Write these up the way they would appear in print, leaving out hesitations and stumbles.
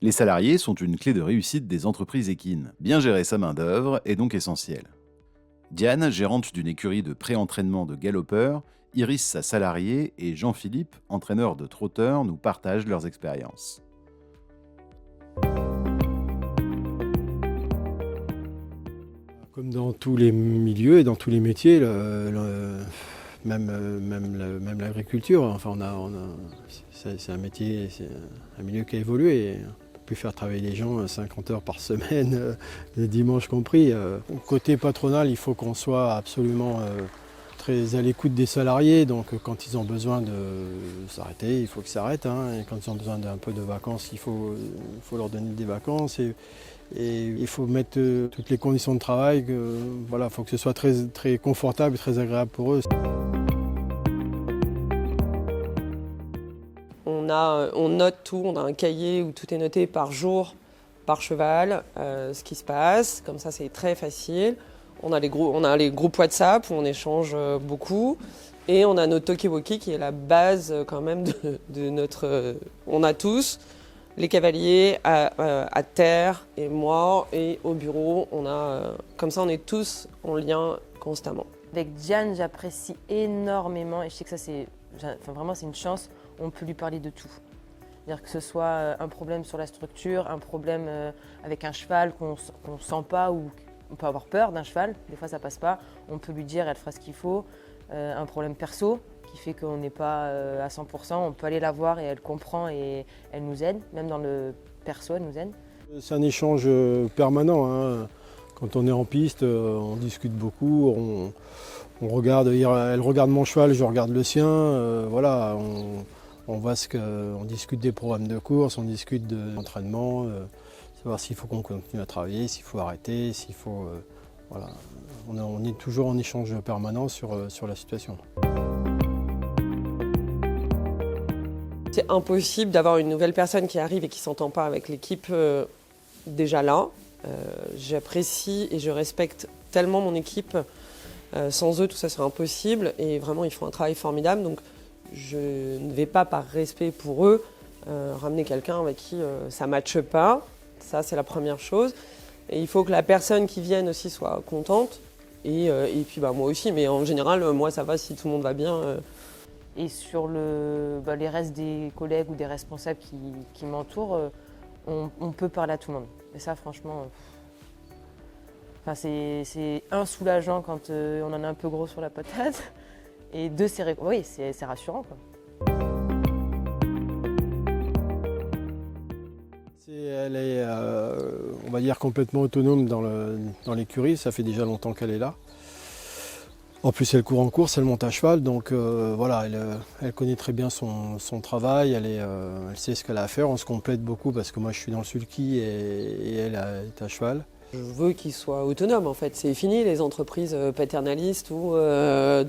Les salariés sont une clé de réussite des entreprises équines. Bien gérer sa main-d'œuvre est donc essentiel. Diane, gérante d'une écurie de pré-entraînement de galopeurs, Iris, sa salariée, et Jean-Philippe, entraîneur de trotteurs, nous partagent leurs expériences. Comme dans tous les milieux et dans tous les métiers, même l'agriculture, enfin c'est un métier, c'est un milieu qui a évolué. Et on peut plus faire travailler les gens 50 heures par semaine, les dimanches compris. Côté patronal, il faut qu'on soit absolument très à l'écoute des salariés. Donc quand ils ont besoin de s'arrêter, il faut qu'ils s'arrêtent. Et quand ils ont besoin d'un peu de vacances, il faut leur donner des vacances. Et il faut mettre toutes les conditions de travail, il faut que ce soit très, très confortable et très agréable pour eux. On note tout, on a un cahier où tout est noté par jour, par cheval, ce qui se passe, comme ça c'est très facile. On a les groupes WhatsApp où on échange beaucoup. Et on a notre talkie-walkie qui est la base quand même de notre... on a tous les cavaliers à terre et moi et au bureau. Comme ça on est tous en lien constamment. Avec Diane, j'apprécie énormément et je sais que ça c'est une chance, on peut lui parler de tout. C'est-à-dire que ce soit un problème sur la structure, un problème avec un cheval qu'on ne sent pas ou on peut avoir peur d'un cheval, des fois ça passe pas, on peut lui dire, elle fera ce qu'il faut. Un problème perso qui fait qu'on n'est pas à 100%, on peut aller la voir et elle comprend et elle nous aide, même dans le perso elle nous aide. C'est un échange permanent. Quand on est en piste, on discute beaucoup, on regarde, elle regarde mon cheval, je regarde le sien, on voit on discute des programmes de course, on discute de l'entraînement, savoir s'il faut qu'on continue à travailler, s'il faut arrêter, s'il faut... On est toujours en échange permanent sur la situation. C'est impossible d'avoir une nouvelle personne qui arrive et qui ne s'entend pas avec l'équipe déjà là. J'apprécie et je respecte tellement mon équipe. Sans eux, tout ça serait impossible. Et vraiment, ils font un travail formidable. Donc, je ne vais pas, par respect pour eux, ramener quelqu'un avec qui ça ne matche pas. Ça, c'est la première chose. Et il faut que la personne qui vienne aussi soit contente. Et puis moi aussi. Mais en général, moi, ça va si tout le monde va bien. Et sur les restes des collègues ou des responsables qui m'entourent, on peut parler à tout le monde. Et ça, franchement, c'est un, soulageant quand on en a un peu gros sur la patate. Et deux, c'est rassurant, quoi. Elle est, on va dire, complètement autonome dans l'écurie. Ça fait déjà longtemps qu'elle est là. En plus, elle court en course, elle monte à cheval, donc elle connaît très bien son travail, elle sait ce qu'elle a à faire. On se complète beaucoup parce que moi je suis dans le sulky et elle est à cheval. Je veux qu'il soit autonome en fait. C'est fini les entreprises paternalistes où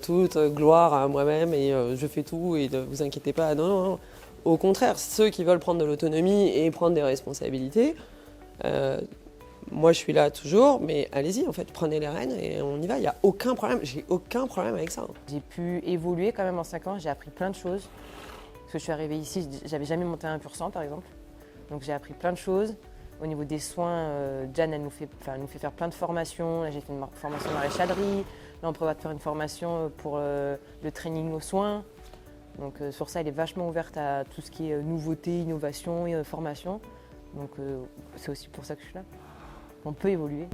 toute gloire à moi-même et je fais tout et ne vous inquiétez pas. Non, non, non. Au contraire, ceux qui veulent prendre de l'autonomie et prendre des responsabilités, moi je suis là toujours, mais allez-y en fait, prenez les rênes et on y va. Il n'y a aucun problème, j'ai aucun problème avec ça. J'ai pu évoluer quand même en 5 ans, j'ai appris plein de choses. Parce que je suis arrivée ici, j'avais jamais monté un pur sang par exemple. Donc j'ai appris plein de choses. Au niveau des soins, Diane, elle nous fait faire plein de formations. Là, j'ai fait une formation maraîchalerie. Là, on prévoit de faire une formation pour le training aux soins. Donc sur ça, elle est vachement ouverte à tout ce qui est nouveauté, innovation et formation. Donc c'est aussi pour ça que je suis là. On peut évoluer.